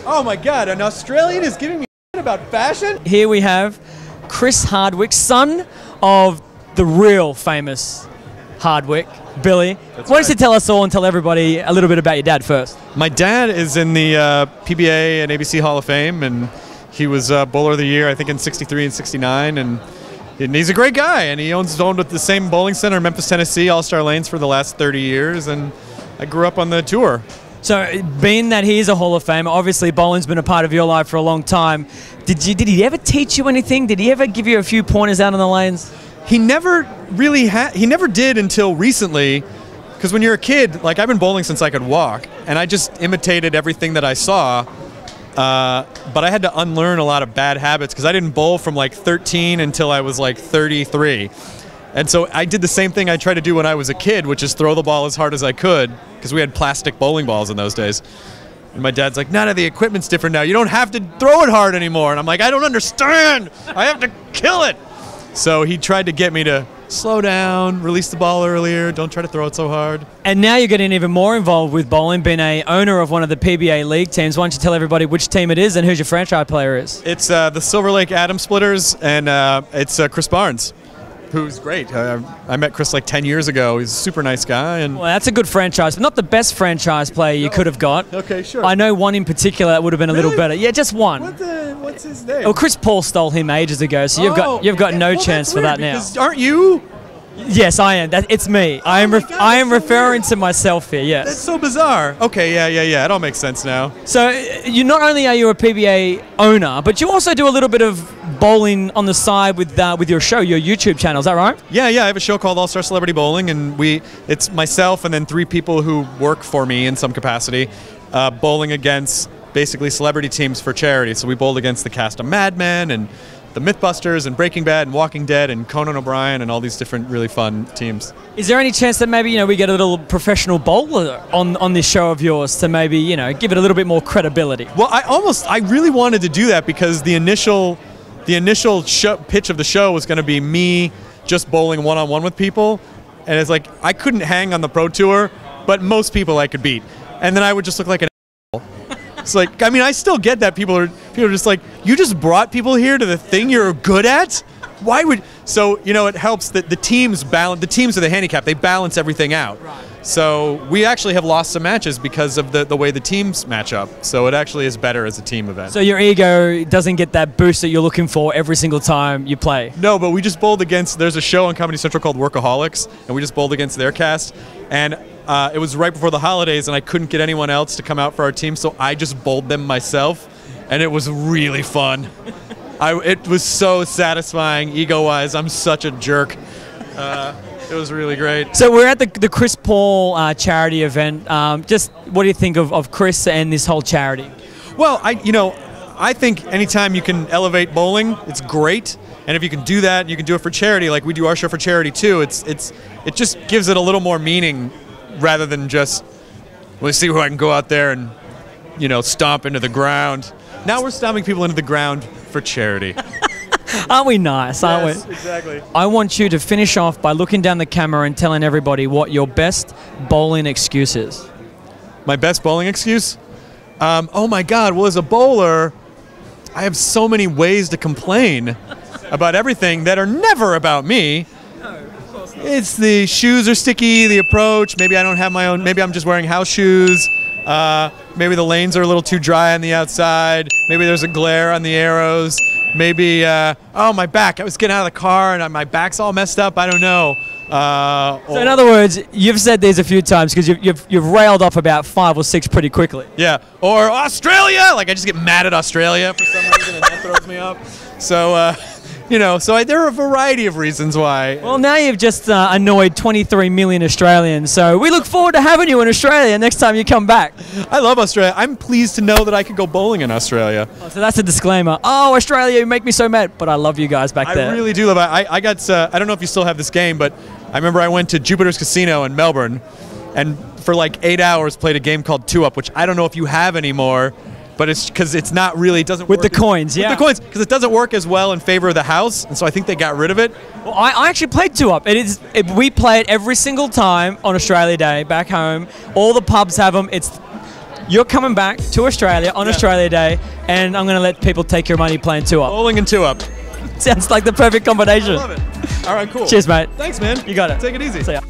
Oh my God, an Australian is giving me shit about fashion? Here we have Chris Hardwick, son of the real famous Hardwick, Billy. Why don't you tell us all and tell everybody a little bit about your dad first? My dad is in the PBA and ABC Hall of Fame, and he was Bowler of the Year, I think, in '63 and '69, and he's a great guy, and he owned with the same bowling center in Memphis, Tennessee, All-Star Lanes for the last 30 years, and I grew up on the tour. So, being that he is a Hall of Famer, obviously bowling's been a part of your life for a long time. Did he ever teach you anything? Did he ever give you a few pointers out on the lanes? He never really he never did until recently, because when you're a kid, like I've been bowling since I could walk, and I just imitated everything that I saw. But I had to unlearn a lot of bad habits because I didn't bowl from like 13 until I was like 33. And so I did the same thing I tried to do when I was a kid, which is throw the ball as hard as I could, because we had plastic bowling balls in those days. And my dad's like, none of the equipment's different now. You don't have to throw it hard anymore. And I'm like, I don't understand. I have to kill it. So he tried to get me to slow down, release the ball earlier, don't try to throw it so hard. And now you're getting even more involved with bowling, being a owner of one of the PBA league teams. Why don't you tell everybody which team it is and who's your franchise player is? It's the Silver Lake Atom Splitters, and it's Chris Barnes, who's great. I met Chris like 10 years ago. He's a super nice guy. And well, that's a good franchise, but not the best franchise player you could have got. Okay, sure. I know one in particular that would have been a little better. Yeah, just one. What's his name? Well, Chris Paul stole him ages ago, so you've got no chance for that now. Aren't you? Yes, I am. It's me. I am referring to myself here. Yes. That's so bizarre. Okay, yeah. It all makes sense now. So you not only are you a PBA owner, but you also do a little bit of bowling on the side with your show, your YouTube channel. Is that right? Yeah. I have a show called All-Star Celebrity Bowling, and it's myself and then 3 people who work for me in some capacity, bowling against basically celebrity teams for charity. So we bowled against the cast of Mad Men and the Mythbusters and Breaking Bad and Walking Dead and Conan O'Brien and all these different really fun teams. Is there any chance that maybe we get a little professional bowler on this show of yours to maybe give it a little bit more credibility? Well, I really wanted to do that because the initial pitch of the show was going to be me just bowling one-on-one with people, and it's like I couldn't hang on the pro tour, but most people I could beat, and then I would just look like an asshole. It's like, I mean, I still get that people are just like, you just brought people here to the thing you're good at? Why would... So, it helps that the teams are the handicap. They balance everything out. Right. So we actually have lost some matches because of the way the teams match up. So it actually is better as a team event. So your ego doesn't get that boost that you're looking for every single time you play? No, but we just bowled against... There's a show on Comedy Central called Workaholics, and we just bowled against their cast. And it was right before the holidays, and I couldn't get anyone else to come out for our team, so I just bowled them myself, and it was really fun. It was so satisfying, ego-wise. I'm such a jerk. It was really great. So we're at the Chris Paul charity event. Just what do you think of Chris and this whole charity? Well, I think anytime you can elevate bowling, it's great. And if you can do that, you can do it for charity, like we do our show for charity too. It just gives it a little more meaning rather than just, let's see who I can go out there and, stomp into the ground. Now we're stomping people into the ground for charity. Aren't we nice, aren't we? Yes, exactly. I want you to finish off by looking down the camera and telling everybody what your best bowling excuse is. My best bowling excuse? Oh my God, well, as a bowler, I have so many ways to complain about everything that are never about me. No, of course not. It's the shoes are sticky, the approach, maybe I don't have my own, maybe I'm just wearing house shoes, maybe the lanes are a little too dry on the outside, maybe there's a glare on the arrows, maybe, oh, my back, I was getting out of the car and my back's all messed up, I don't know. So in other words, you've said these a few times because you've railed off about 5 or 6 pretty quickly. Yeah, or Australia, like I just get mad at Australia for some reason and that throws me off. So, there are a variety of reasons why. Well, now you've just annoyed 23 million Australians, so we look forward to having you in Australia next time you come back. I love Australia. I'm pleased to know that I could go bowling in Australia. Oh, so that's a disclaimer. Oh, Australia, you make me so mad, but I love you guys back there. I really do love it. I don't know if you still have this game, but I remember I went to Jupiter's Casino in Melbourne, and for like 8 hours played a game called 2-Up, which I don't know if you have anymore. But it's because it's not really, it doesn't work. With the coins, yeah. With the coins, because it doesn't work as well in favor of the house, and so I think they got rid of it. Well, I actually played 2-Up. We play it every single time on Australia Day back home. All the pubs have them. You're coming back to Australia on Australia Day, and I'm going to let people take your money playing 2-up. Bowling and 2-up. Sounds like the perfect combination. I love it. All right, cool. Cheers, mate. Thanks, man. You got it. Take it easy. See ya.